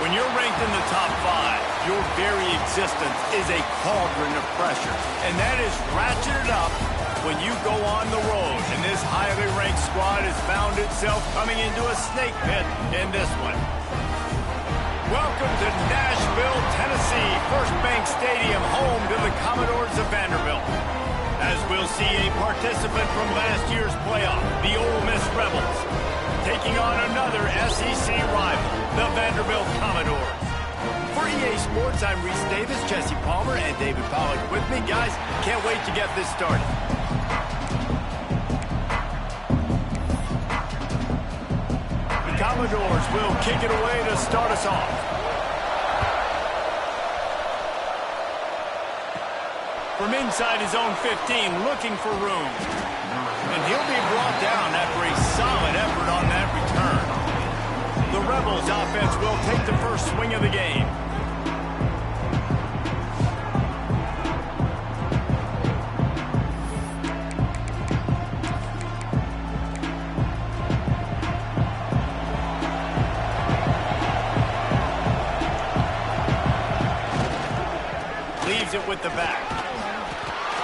When you're ranked in the top 5, your very existence is a cauldron of pressure. And that is ratcheted up when you go on the road. And this highly ranked squad has found itself coming into a snake pit in this one. Welcome to Nashville, Tennessee, First Bank Stadium, home to the Commodores of Vanderbilt. As we'll see a participant from last year's playoff, the Ole Miss Rebels, taking on another SEC rival, the Vanderbilt Commodores. For EA Sports, I'm Reese Davis, Jesse Palmer, and David Pollack with me. Guys, can't wait to get this started. The Commodores will kick it away to start us off. From inside his own 15, looking for room. And he'll be brought down after a solid effort on that return. The Rebels offense will take the first swing of the game. Leaves it with the back.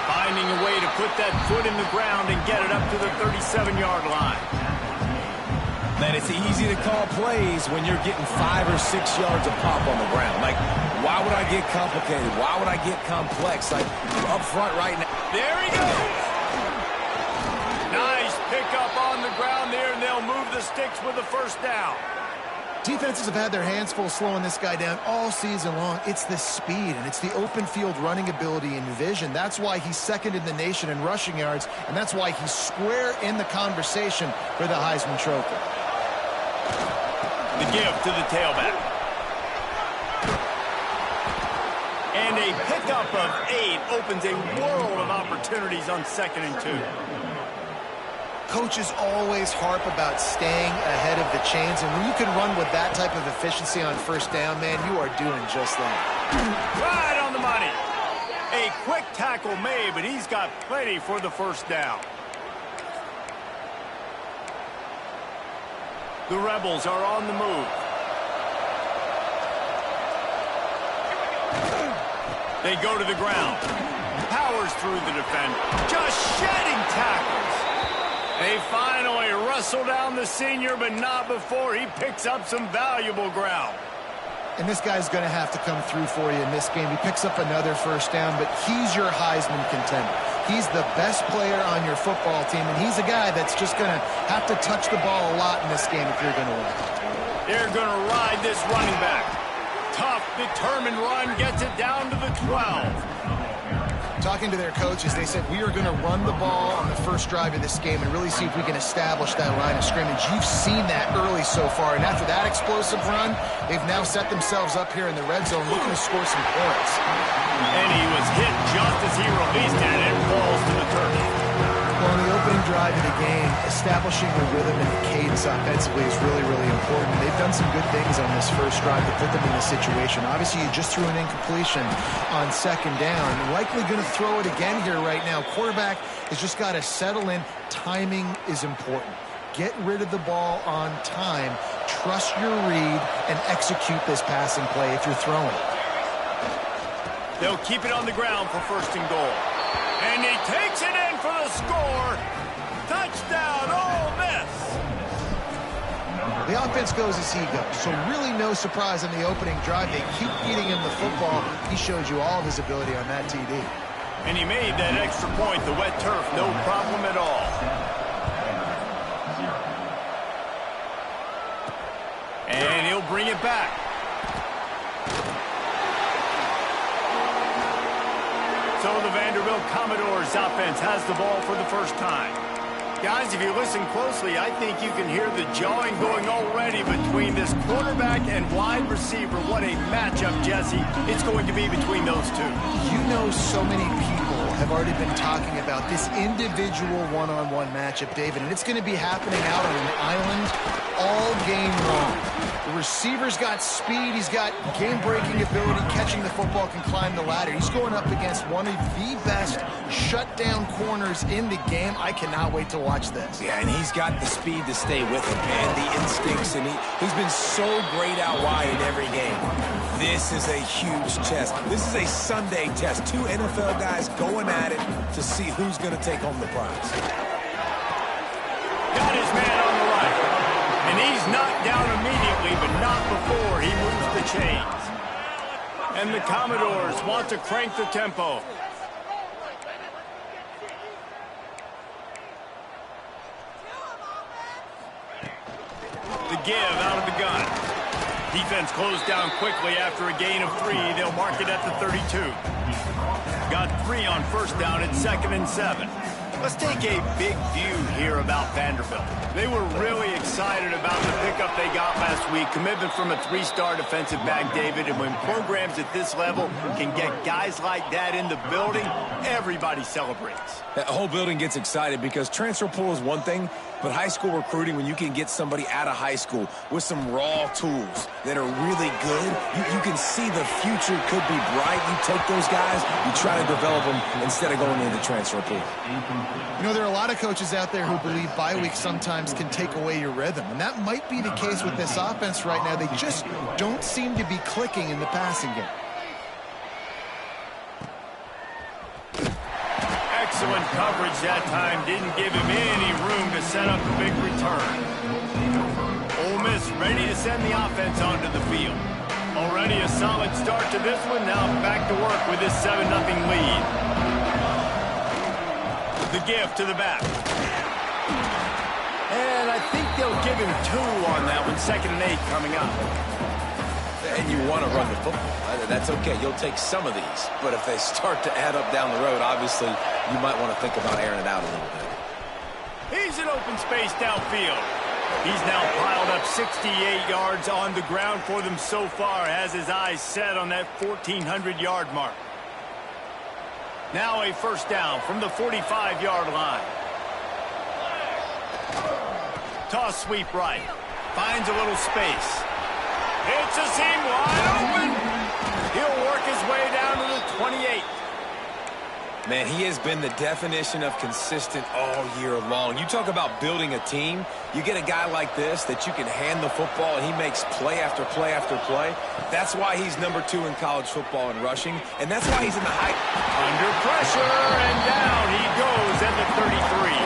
Finding a way to put that foot in the ground and get it up to the 37-yard line. Man, it's easy to call plays when you're getting 5 or 6 yards of pop on the ground. Like, why would I get complicated? Why would I get complex? Like, up front right now. There he goes. Nice pickup on the ground there, and they'll move the sticks with the first down. Defenses have had their hands full slowing this guy down all season long. It's the speed, and it's the open field running ability and vision. That's why he's second in the nation in rushing yards, and that's why he's square in the conversation for the Heisman Trophy. The give to the tailback. And a pickup of 8 opens a world of opportunities on 2nd and 2. Coaches always harp about staying ahead of the chains, and when you can run with that type of efficiency on first down, man, you are doing just that. Right on the money. A quick tackle made, but he's got plenty for the first down. The Rebels are on the move. They go to the ground. Powers through the defender. Just shedding tackles. They finally wrestle down the senior, but not before he picks up some valuable ground. And this guy's going to have to come through for you in this game. He picks up another first down, but he's your Heisman contender. He's the best player on your football team, and he's a guy that's just going to have to touch the ball a lot in this game if you're going to win. They're going to ride this running back. Tough, determined run, gets it down to the 12. Talking to their coaches, they said, we are going to run the ball on the first drive of this game and really see if we can establish that line of scrimmage. You've seen that early so far, and after that explosive run, they've now set themselves up here in the red zone looking to score some points. And he was hit just as he released it, and it falls to the turf. Well, in the opening drive of the game, establishing the rhythm and the cadence offensively is really, really important. They've done some good things on this first drive to put them in this situation. Obviously, you just threw an incompletion on 2nd down. Likely going to throw it again here right now. Quarterback has just got to settle in. Timing is important. Get rid of the ball on time. Trust your read and execute this passing play if you're throwing it. They'll keep it on the ground for 1st and goal. And he takes it in for the score. Touchdown, Ole Miss. The offense goes as he goes, so really no surprise in the opening drive. They keep feeding him the football. He showed you all of his ability on that TD. And he made that extra point, the wet turf, no problem at all. And he'll bring it back. So the Vanderbilt Commodores offense has the ball for the first time. Guys, if you listen closely, I think you can hear the jawing going already between this quarterback and wide receiver. What a matchup, Jesse, it's going to be between those two. You know, so many people have already been talking about this individual one-on-one matchup, David, and it's going to be happening out on an island all game long. The receiver's got speed. He's got game-breaking ability. Catching the football, can climb the ladder. He's going up against one of the best shutdown corners in the game. I cannot wait to watch this. Yeah, and he's got the speed to stay with him, man. The instincts, and he's been so great out wide in every game. This is a huge test. This is a Sunday test. Two NFL guys going at it to see who's going to take home the prize. Got his man on the right. And he's knocked down immediately, but not before he moves the chains. And the Commodores want to crank the tempo. The give out of the gun. Defense closed down quickly after a gain of 3. They'll mark it at the 32. Got 3 on first down at 2nd and 7. Let's take a big view here about Vanderbilt. They were really excited about the pickup they got last week. Commitment from a 3-star defensive back, David. And when programs at this level can get guys like that in the building, everybody celebrates. The whole building gets excited because transfer pool is one thing, but high school recruiting, when you can get somebody out of high school with some raw tools that are really good, you can see the future could be bright. You take those guys, you try to develop them instead of going into the transfer pool. You know, there are a lot of coaches out there who believe bye weeks sometimes can take away your rhythm, and that might be the case with this offense right now. They just don't seem to be clicking in the passing game. Excellent coverage that time. Didn't give him any room to set up a big return. Ole Miss ready to send the offense onto the field. Already a solid start to this one. Now back to work with this 7-0 lead. The give to the back. And I think they'll give him 2 on that one. 2nd and 8 coming up. And you want to run the football. That's okay. You'll take some of these. But if they start to add up down the road, obviously, you might want to think about airing it out a little bit. He's in open space downfield. He's now piled up 68 yards on the ground for them so far. Has his eyes set on that 1,400-yard mark. Now a first down from the 45-yard line. Toss sweep right. Finds a little space. It's a seam wide open. He'll work his way down to the 28. Man, he has been the definition of consistent all year long. You talk about building a team. You get a guy like this that you can hand the football, and he makes play after play after play. That's why he's number 2 in college football in rushing, and that's why he's in the high. Under pressure, and down he goes at the 33.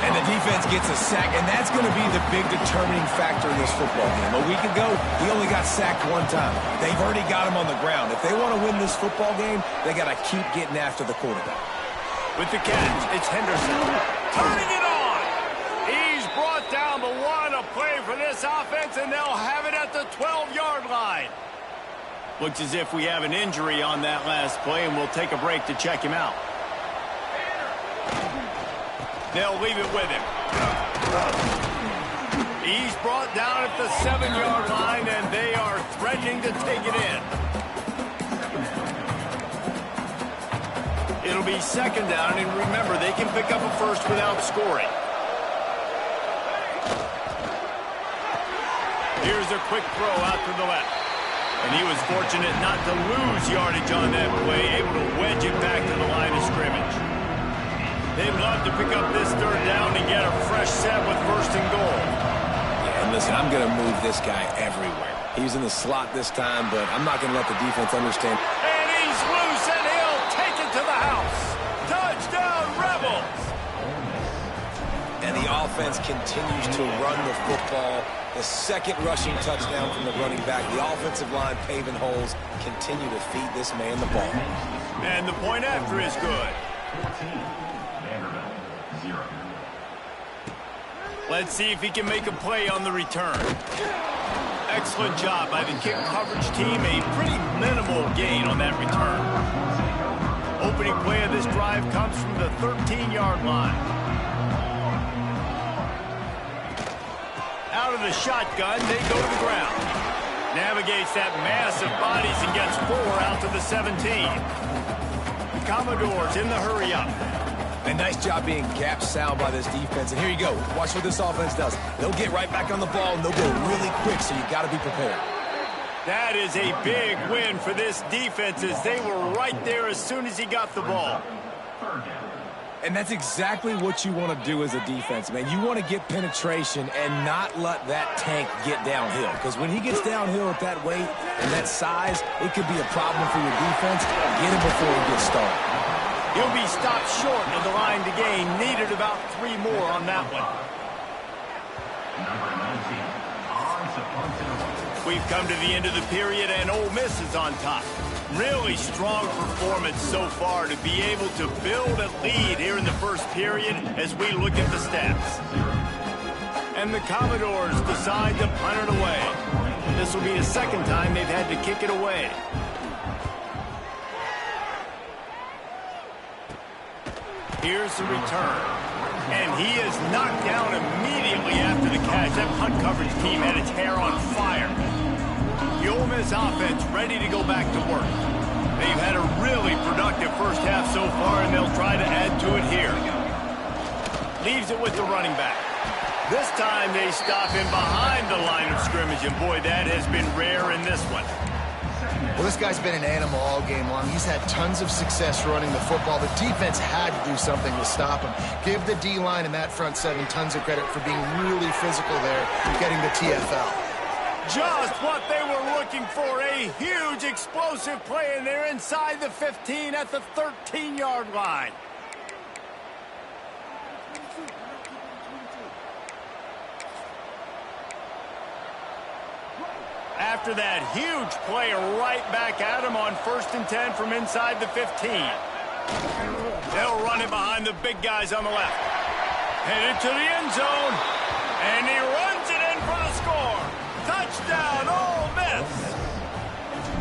And the defense gets a sack, and that's going to be the big determining factor in this football game. A week ago, he only got sacked 1 time. They've already got him on the ground. If they want to win this football game, they got to keep getting after the quarterback. With the catch, it's Henderson. Turning it on. He's brought down, but what a play for this offense, and they'll have it at the 12-yard line. Looks as if we have an injury on that last play, and we'll take a break to check him out. They'll leave it with him. He's brought down at the 7-yard line, and they are threatening to take it in. It'll be 2nd down, and remember, they can pick up a first without scoring. Here's a quick throw out to the left. And he was fortunate not to lose yardage on that play, able to wedge it back to the line of scrimmage. They'd love to pick up this 3rd down and get a fresh set with 1st and goal. Yeah, and listen, I'm going to move this guy everywhere. He's in the slot this time, but I'm not going to let the defense understand. And he's loose, and he'll take it to the house. Touchdown, Rebels! And the offense continues to run the football. The 2nd rushing touchdown from the running back. The offensive line paving holes. Continue to feed this man the ball. And the point after is good. Let's see if he can make a play on the return. Excellent job by the kick coverage team. A pretty minimal gain on that return. Opening play of this drive comes from the 13-yard line. Out of the shotgun, they go to the ground. Navigates that mass of bodies and gets 4 out to the 17. The Commodores in the hurry up. And nice job being gap sound by this defense. And here you go. Watch what this offense does. They'll get right back on the ball, and they'll go really quick, so you got to be prepared. That is a big win for this defense as they were right there as soon as he got the ball. And that's exactly what you want to do as a defense, man. You want to get penetration and not let that tank get downhill. Because when he gets downhill at that weight and that size, it could be a problem for your defense. Get him before he gets started. He'll be stopped short of the line to gain. Needed about 3 more on that one. We've come to the end of the period, and Ole Miss is on top. Really strong performance so far to be able to build a lead here in the first period as we look at the stats. And the Commodores decide to punt it away. This will be the second time they've had to kick it away. Here's the return. And he is knocked down immediately after the catch. That punt coverage team had its hair on fire. The Ole Miss offense ready to go back to work. They've had a really productive first half so far, and they'll try to add to it here. Leaves it with the running back. This time they stop him behind the line of scrimmage, and boy, that has been rare in this one. Well, this guy's been an animal all game long. He's had tons of success running the football. The defense had to do something to stop him. Give the D-line and that front seven tons of credit for being really physical there, getting the TFL. Just what they were looking for, a huge explosive play, and they're inside the 15 at the 13-yard line. After that huge play, right back at him on 1st and 10 from inside the 15. They'll run it behind the big guys on the left. Headed to the end zone, and he runs it in for the score. Touchdown, Ole Miss.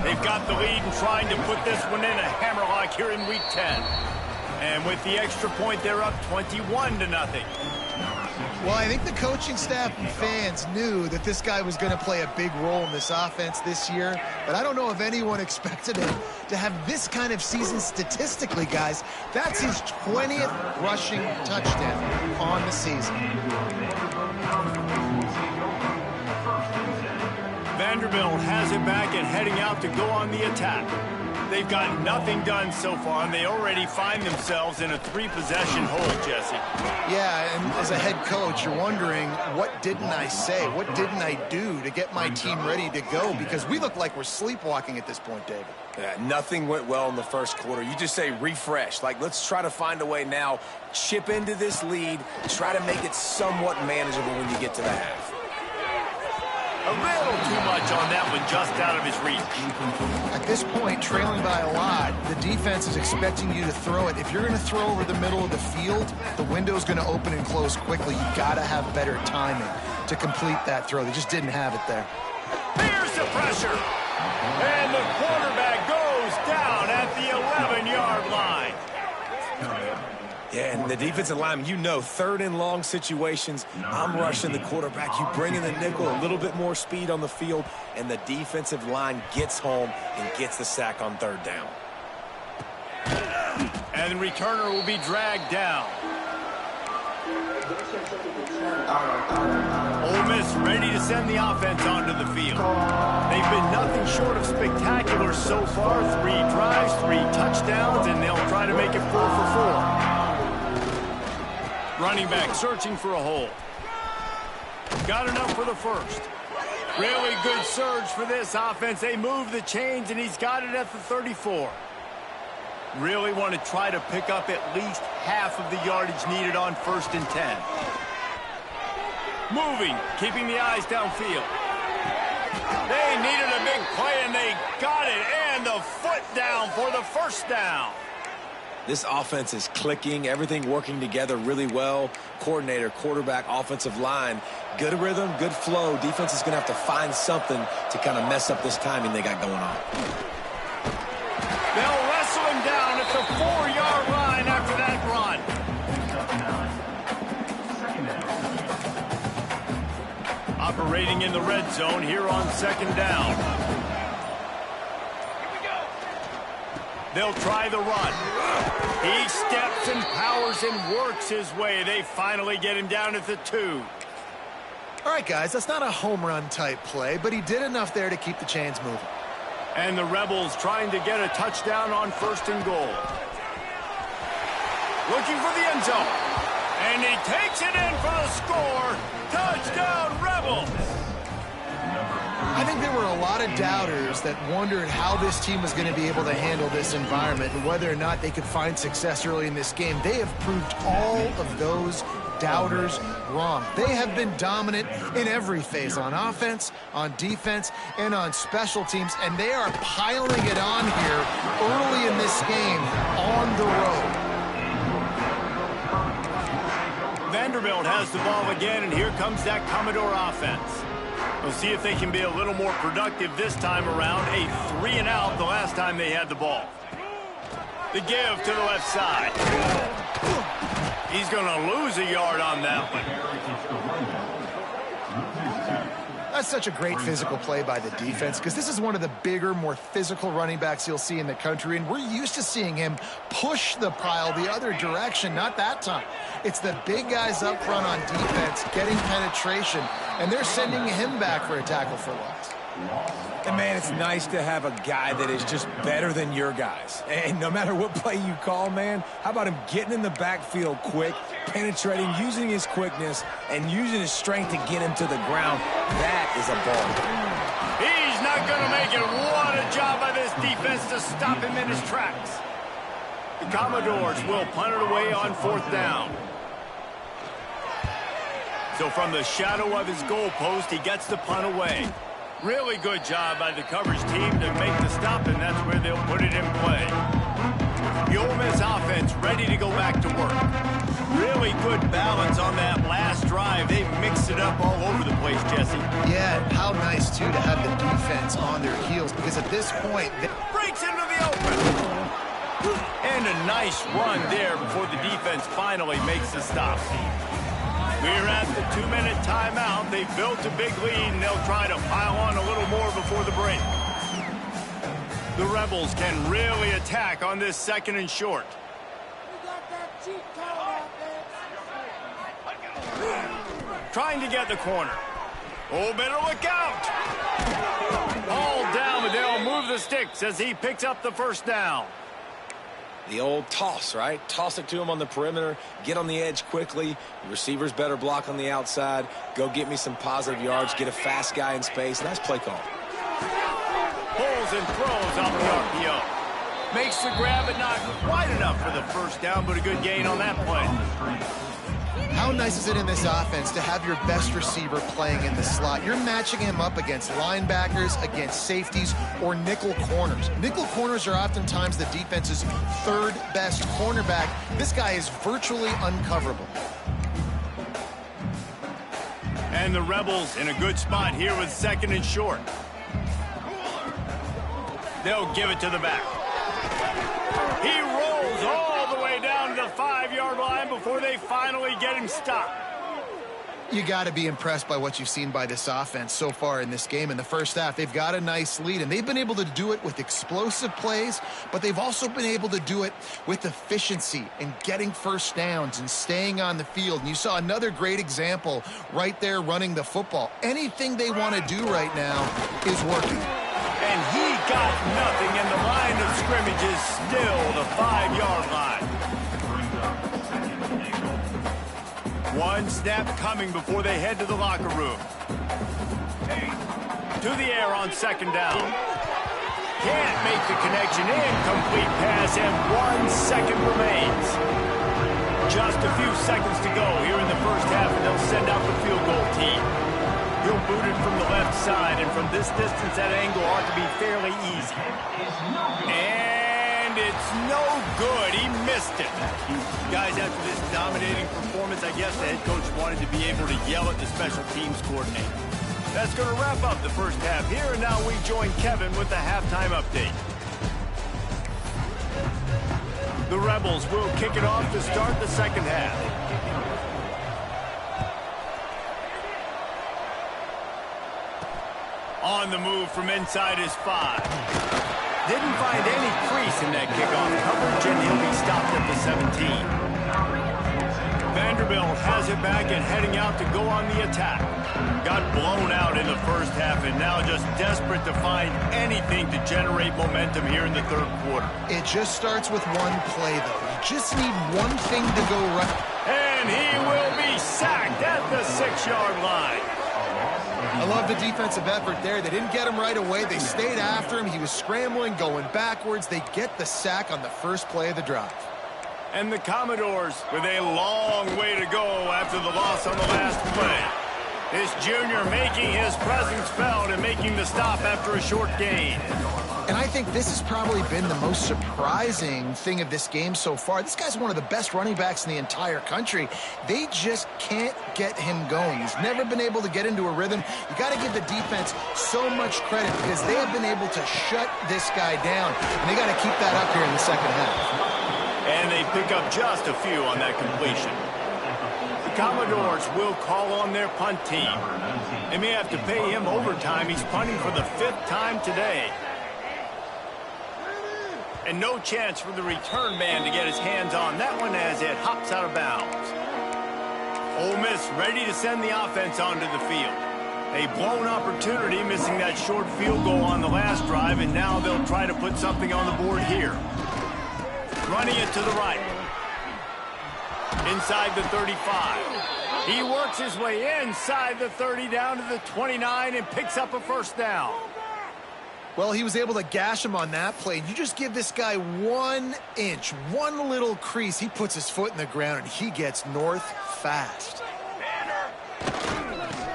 They've got the lead and trying to put this one in a hammerlock here in Week 10. And with the extra point, they're up 21-0. Well, I think the coaching staff and fans knew that this guy was going to play a big role in this offense this year, but I don't know if anyone expected him to have this kind of season statistically, guys. That's his 20th rushing touchdown on the season. Vanderbilt has it back and heading out to go on the attack. They've got nothing done so far, and they already find themselves in a 3-possession hole, Jesse. Yeah, and as a head coach, you're wondering, what didn't I say? What didn't I do to get my team ready to go? Because we look like we're sleepwalking at this point, David. Yeah, nothing went well in the first quarter. You just say refresh. Like, let's try to find a way now, chip into this lead, try to make it somewhat manageable when you get to the half. A little too much on that one, just out of his reach. At this point, trailing by a lot, the defense is expecting you to throw it. If you're going to throw over the middle of the field, the window's going to open and close quickly. You got to have better timing to complete that throw. They just didn't have it there. Here's the pressure. And the quarterback goes down at the 11-yard line. Yeah, and the defensive lineman, you know, 3rd and long situations, I'm rushing the quarterback. You bring in the nickel, a little bit more speed on the field, and the defensive line gets home and gets the sack on 3rd down. And the returner will be dragged down. Ole Miss ready to send the offense onto the field. They've been nothing short of spectacular so far. 3 drives, 3 touchdowns, and they'll try to make it 4 for 4. Running back searching for a hole. Got enough for the first. Really good surge for this offense. They move the chains, and he's got it at the 34. Really want to try to pick up at least half of the yardage needed on 1st and 10. Moving, keeping the eyes downfield. They needed a big play, and they got it. And the foot down for the 1st down. This offense is clicking, everything working together really well. Coordinator, quarterback, offensive line, good rhythm, good flow. Defense is going to have to find something to kind of mess up this timing they got going on. They'll wrestle him down at the 4-yard line after that run. Operating in the red zone here on 2nd down. They'll try the run. He steps and powers and works his way. They finally get him down at the 2. All right, guys, that's not a home run type play, but he did enough there to keep the chains moving. And the Rebels trying to get a touchdown on 1st and goal. Looking for the end zone. And he takes it in for the score. Touchdown, Rebels! I think there were a lot of doubters that wondered how this team was going to be able to handle this environment and whether or not they could find success early in this game. They have proved all of those doubters wrong. They have been dominant in every phase, on offense, on defense, and on special teams, and they are piling it on here early in this game on the road. Vanderbilt has the ball again, and here comes that Commodore offense. We'll see if they can be a little more productive this time around. A 3-and-out the last time they had the ball. The give to the left side. He's going to lose a yard on that one. That's such a great physical play by the defense because this is one of the bigger, more physical running backs you'll see in the country, and we're used to seeing him push the pile the other direction. Not that time. It's the big guys up front on defense getting penetration, and they're sending him back for a tackle for loss. And, man, it's nice to have a guy that is just better than your guys. And no matter what play you call, man, how about him getting in the backfield quick, penetrating, using his quickness, and using his strength to get him to the ground? That is a ball. He's not going to make it. What a job by this defense to stop him in his tracks. The Commodores will punt it away on 4th down. So from the shadow of his goalpost, he gets the punt away. Really good job by the coverage team to make the stop, and that's where they'll put it in play. The Ole Miss offense ready to go back to work. Really good balance on that last drive. They mixed it up all over the place, Jesse. Yeah, how nice, too, to have the defense on their heels, because at this point... Breaks into the open. And a nice run there before the defense finally makes the stop. We're at the 2-minute timeout. They've built a big lead, and they'll try to pile on a little more before the break. The Rebels can really attack on this 2nd and short. Trying to get the corner. Oh, better look out. All down, but they'll move the sticks as he picks up the 1st down. The old toss, right? Toss it to him on the perimeter, get on the edge quickly. The receivers better block on the outside. Go get me some positive yards, get a fast guy in space. Nice play call. Pulls and throws off the RPO. Makes the grab, but not quite enough for the 1st down, but a good gain on that play. How nice is it in this offense to have your best receiver playing in the slot? You're matching him up against linebackers, against safeties, or nickel corners. Nickel corners are oftentimes the defense's 3rd best cornerback. This guy is virtually uncoverable. And the Rebels in a good spot here with 2nd and short. They'll give it to the back. He rolls all the way down to the 5-yard line before they finally get him stopped. You got to be impressed by what you've seen by this offense so far in this game. In the first half, they've got a nice lead, and they've been able to do it with explosive plays, but they've also been able to do it with efficiency and getting 1st downs and staying on the field. And you saw another great example right there running the football. Anything they want to do right now is working. And he got nothing, and the line of scrimmage is still the 5-yard line. One snap coming before they head to the locker room. To the air on 2nd down. Can't make the connection. Incomplete pass, and 1 second remains. Just a few seconds to go here in the 1st half, and they'll send out the field goal team. He'll boot it from the left side, and from this distance, that angle ought to be fairly easy. And it's no good. He missed it. Guys, after this dominating performance, I guess the head coach wanted to be able to yell at the special teams coordinator. That's going to wrap up the 1st half here, and now we join Kevin with the halftime update. The Rebels will kick it off to start the 2nd half. On the move from inside his 5. Didn't find any crease in that kickoff coverage, and he'll be stopped at the 17. Vanderbilt has it back and heading out to go on the attack. Got blown out in the first half and now just desperate to find anything to generate momentum here in the third quarter. It just starts with one play, though. You just need one thing to go right. And he will be sacked at the 6-yard line. I love the defensive effort there. They didn't get him right away. They stayed after him. He was scrambling, going backwards. They get the sack on the first play of the drive. And the Commodores with a long way to go after the loss on the last play. This junior making his presence felt and making the stop after a short gain. And I think this has probably been the most surprising thing of this game so far. This guy's one of the best running backs in the entire country. They just can't get him going. He's never been able to get into a rhythm. You got to give the defense so much credit because they have been able to shut this guy down. And they got to keep that up here in the second half. And they pick up just a few on that completion. The Commodores will call on their punt team. They may have to pay him overtime. He's punting for the 5th time today. And no chance for the return man to get his hands on that one as it hops out of bounds. Ole Miss ready to send the offense onto the field. A blown opportunity, missing that short field goal on the last drive, and now they'll try to put something on the board here. Running it to the right. Inside the 35. He works his way inside the 30 down to the 29 and picks up a first down. Well, he was able to gash him on that play. You just give this guy 1 inch, one little crease. He puts his foot in the ground, and he gets north fast.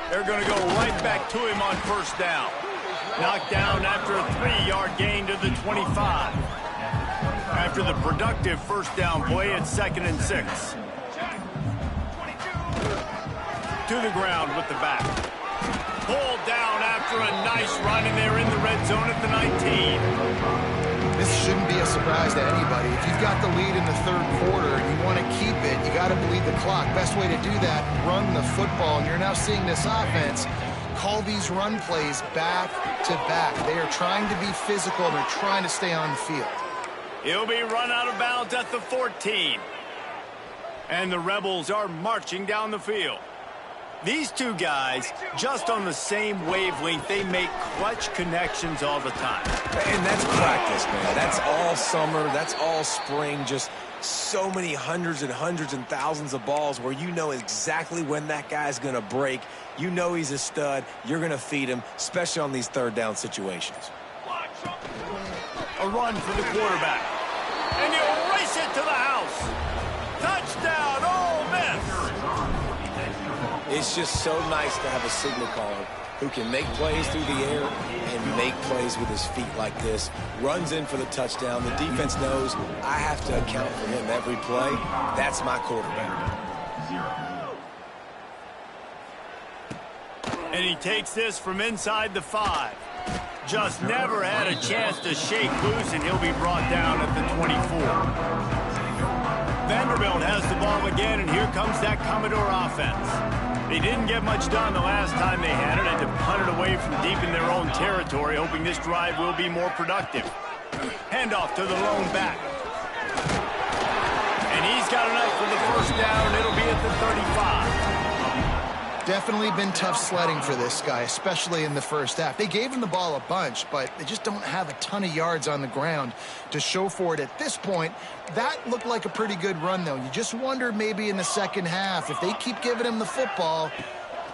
They're going to go right back to him on first down. Knocked down after a 3-yard gain to the 25. After the productive first down play, it's 2nd and 6. To the ground with the back. Pulled down after a nice run, and they're in the red zone at the 19. This shouldn't be a surprise to anybody. If you've got the lead in the third quarter and you want to keep it, you got to bleed the clock. Best way to do that, run the football. And you're now seeing this offense call these run plays back to back. They are trying to be physical, and they're trying to stay on the field. He'll be run out of bounds at the 14. And the Rebels are marching down the field. These two guys, just on the same wavelength, they make clutch connections all the time. And that's practice, man. That's all summer. That's all spring. Just so many hundreds and hundreds and thousands of balls where you know exactly when that guy's going to break. You know he's a stud. You're going to feed him, especially on these third down situations. A run for the quarterback. And he'll race it to the house. Touchdown, Ole Miss. It's just so nice to have a signal caller who can make plays through the air and make plays with his feet like this. Runs in for the touchdown. The defense knows I have to account for him every play. That's my quarterback. And he takes this from inside the 5. Just never had a chance to shake loose, and he'll be brought down at the 24. Vanderbilt has the ball again, and here comes that Commodore offense. They didn't get much done the last time they had it, and to punt it away from deep in their own territory, hoping this drive will be more productive. Handoff to the lone back. And he's got enough for the first down. It'll be at the 35. Definitely been tough sledding for this guy, especially in the first half. They gave him the ball a bunch, but they just don't have a ton of yards on the ground to show for it at this point. That looked like a pretty good run, though. You just wonder maybe in the second half, if they keep giving him the football,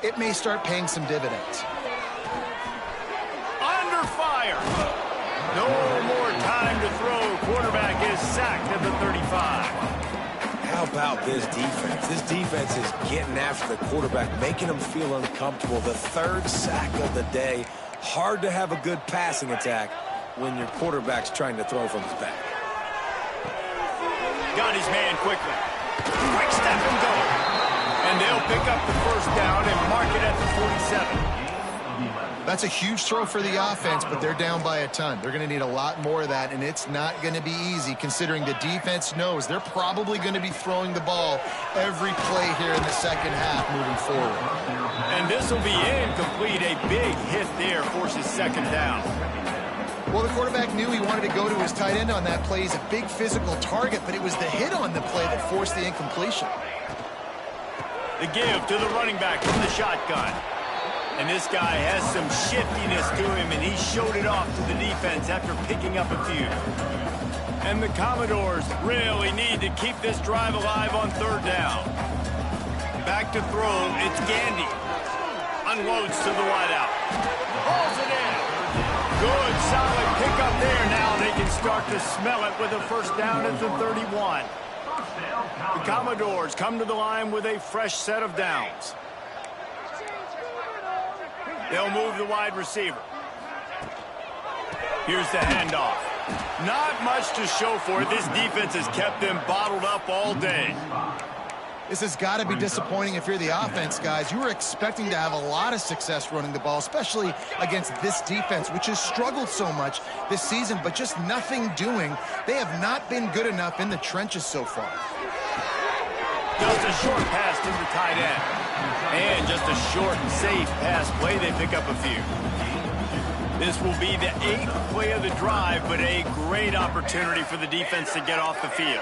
it may start paying some dividends. Under fire. No more time to throw. Quarterback is sacked at the 35. How about this defense? This defense is getting after the quarterback, making him feel uncomfortable. The 3rd sack of the day. Hard to have a good passing attack when your quarterback's trying to throw from his back. Got his man quickly. Quick step and go. And they'll pick up the first down and mark it at the 47. That's a huge throw for the offense, but they're down by a ton. They're going to need a lot more of that, and it's not going to be easy considering the defense knows they're probably going to be throwing the ball every play here in the second half moving forward. And this will be incomplete. A big hit there forces second down. Well, the quarterback knew he wanted to go to his tight end on that play. He's a big physical target, but it was the hit on the play that forced the incompletion. The give to the running back from the shotgun. And this guy has some shiftiness to him, and he showed it off to the defense after picking up a few. And the Commodores really need to keep this drive alive on third down. Back to throw, it's Gandy. Unloads to the wideout. Hauls it in. Good, solid pickup there. Now they can start to smell it with a first down at the 31. The Commodores come to the line with a fresh set of downs. They'll move the wide receiver. Here's the handoff. Not much to show for it. This defense has kept them bottled up all day. This has got to be disappointing if you're the offense, guys. You were expecting to have a lot of success running the ball, especially against this defense, which has struggled so much this season, but just nothing doing. They have not been good enough in the trenches so far. Just a short pass to the tight end. And just a short and safe pass play. They pick up a few. This will be the 8th play of the drive, but a great opportunity for the defense to get off the field.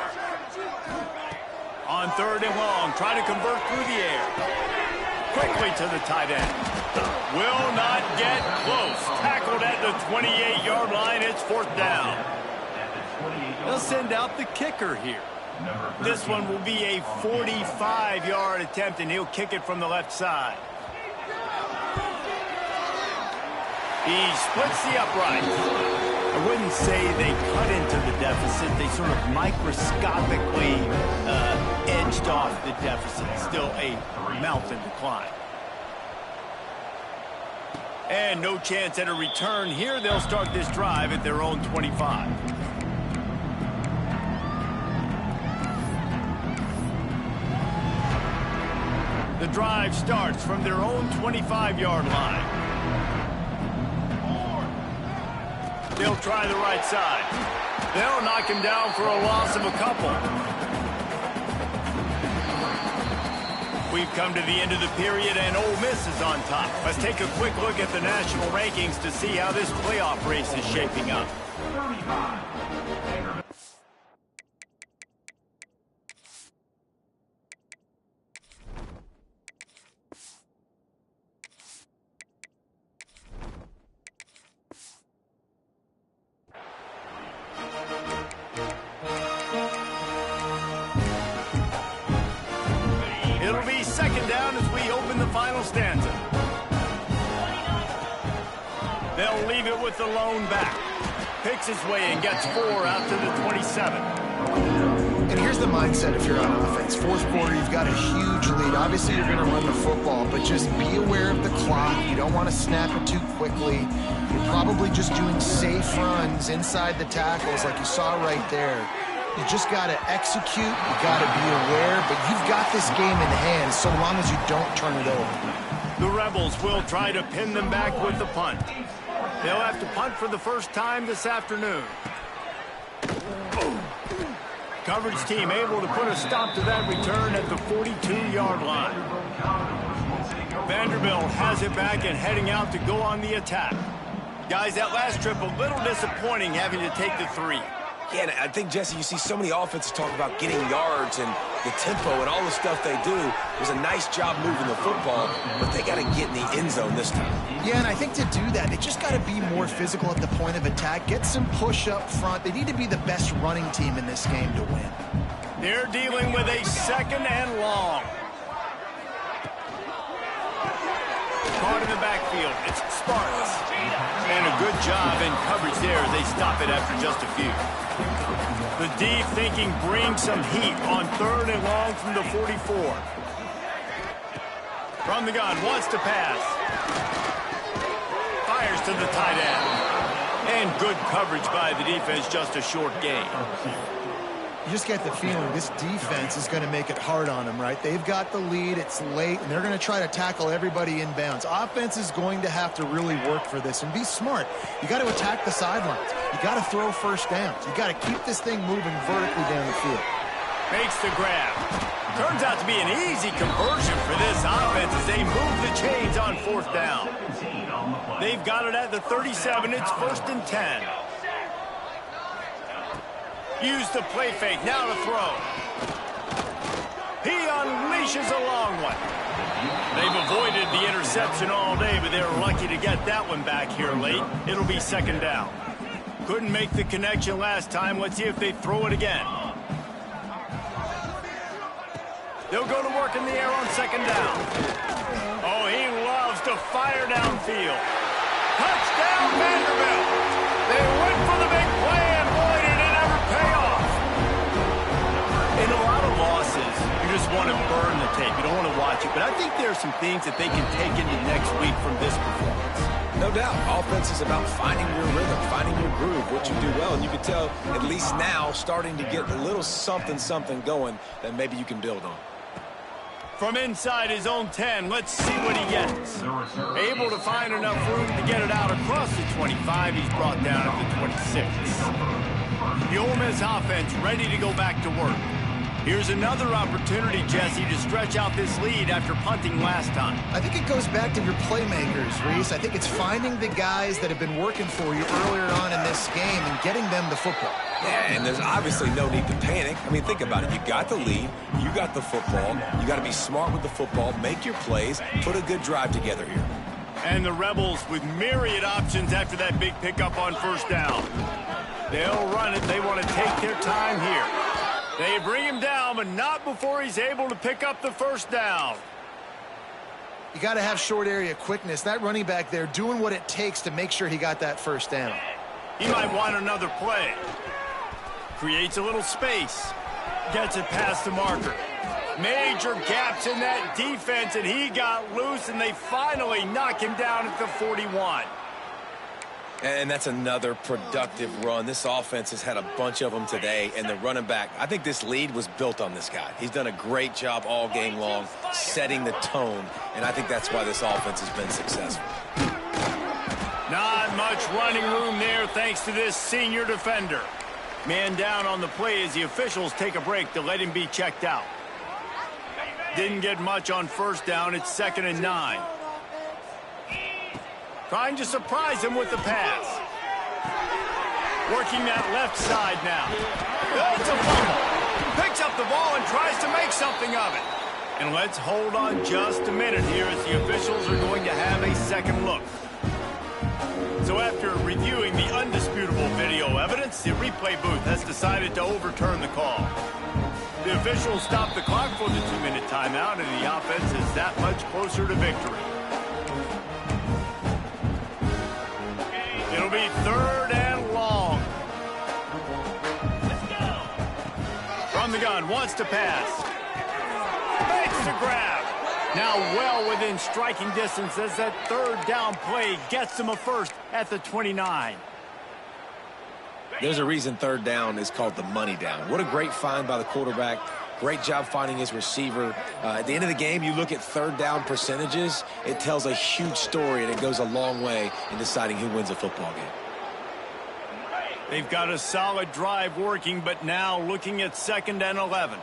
On third and long, try to convert through the air. Quickly to the tight end. Will not get close. Tackled at the 28-yard line. It's fourth down. They'll send out the kicker here. This one will be a 45-yard attempt, and he'll kick it from the left side. He splits the uprights. I wouldn't say they cut into the deficit. They sort of microscopically edged off the deficit. Still a mountain to climb. And no chance at a return here. They'll start this drive at their own 25. The drive starts from their own 25-yard line. They'll try the right side. They'll knock him down for a loss of a couple. We've come to the end of the period, and Ole Miss is on top. Let's take a quick look at the national rankings to see how this playoff race is shaping up. It'll be second down as we open the final stanza. They'll leave it with the lone back. Picks his way and gets 4 out to the 27. And here's the mindset if you're on offense. Fourth quarter, you've got a huge lead. Obviously, you're going to run the football, but just be aware of the clock. You don't want to snap it too quickly. You're probably just doing safe runs inside the tackles like you saw right there. You just got to execute. You got to be aware, but you've got this game in hand so long as you don't turn it over. The Rebels will try to pin them back with the punt. They'll have to punt for the first time this afternoon. Coverage team able to put a stop to that return at the 42-yard line. Vanderbilt has it back and heading out to go on the attack. Guys, that last trip a little disappointing having to take the 3. Yeah, and I think, Jesse, you see so many offenses talk about getting yards and the tempo and all the stuff they do. It was a nice job moving the football, but they got to get in the end zone this time. Yeah, and I think to do that, they just got to be more physical at the point of attack, get some push up front. They need to be the best running team in this game to win. They're dealing with a second and long. Caught in the backfield. It's Sparks. And a good job in coverage there as they stop it after just a few. The deep thinking brings some heat on third and long from the 44. From the gun, wants to pass. Fires to the tight end. And good coverage by the defense, just a short gain. You just get the feeling this defense is going to make it hard on them, right? They've got the lead, it's late, and they're going to try to tackle everybody inbounds. Offense is going to have to really work for this and be smart. You got to attack the sidelines. You got to throw first downs. You got to keep this thing moving vertically down the field. Makes the grab. Turns out to be an easy conversion for this offense as they move the chains on fourth down. They've got it at the 37. It's 1st and 10. Use the play fake. Now to throw. He unleashes a long one. They've avoided the interception all day, but they were lucky to get that one back here late. It'll be 2nd down. Couldn't make the connection last time. Let's see if they throw it again. They'll go to work in the air on 2nd down. Oh, he loves to fire downfield. Touchdown, Vanderbilt. They went for the big play, and boy, did it ever pay off. In a lot of losses, you just want to burn the tape. You don't want to watch it. But I think there are some things that they can take into next week from this performance. No doubt. Offense is about finding your rhythm, finding your groove, what you do well. And you can tell, at least now, starting to get a little something going that maybe you can build on. From inside his own 10, let's see what he gets. Able to find enough room to get it out across the 25. He's brought down at the 26. The Ole Miss offense ready to go back to work. Here's another opportunity, Jesse, to stretch out this lead after punting last time. I think it goes back to your playmakers, Reese. I think it's finding the guys that have been working for you earlier on in this game and getting them the football. Yeah, and there's obviously no need to panic. I mean, think about it. You got the lead. You got the football. You got to be smart with the football, make your plays, put a good drive together here. And the Rebels with myriad options after that big pickup on 1st down. They'll run it. They want to take their time here. They bring him down, but not before he's able to pick up the 1st down. You got to have short area quickness. That running back there doing what it takes to make sure he got that 1st down. He might want another play. Creates a little space. Gets it past the marker. Major gaps in that defense, and he got loose, and they finally knock him down at the 41. And that's another productive run. This offense has had a bunch of them today, and the running back, I think this lead was built on this guy. He's done a great job all game long setting the tone, and I think that's why this offense has been successful. Not much running room there thanks to this senior defender. Man down on the play as the officials take a break to let him be checked out. Didn't get much on 1st down. It's 2nd and 9. Trying to surprise him with the pass. Working that left side now. It's a fumble. Picks up the ball and tries to make something of it. And let's hold on just a minute here as the officials are going to have a second look. So after reviewing the undisputable video evidence, the replay booth has decided to overturn the call. The officials stop the clock for the 2-minute timeout, and the offense is that much closer to victory. It'll be 3rd and long. Let's go. From the gun, wants to pass. Makes the grab. Now well within striking distance as that 3rd down play gets him a 1st at the 29. There's a reason 3rd down is called the money down. What a great find by the quarterback. Great job finding his receiver. At the end of the game, you look at 3rd down percentages. It tells a huge story, and it goes a long way in deciding who wins a football game. They've got a solid drive working, but now looking at 2nd and 11.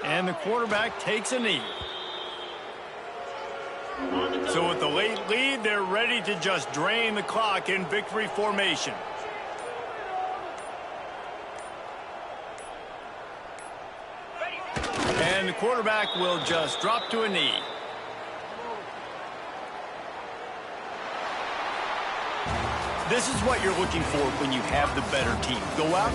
And the quarterback takes a knee. So with the late lead, they're ready to just drain the clock in victory formation. And the quarterback will just drop to a knee. This is what you're looking for when you have the better team. Go out,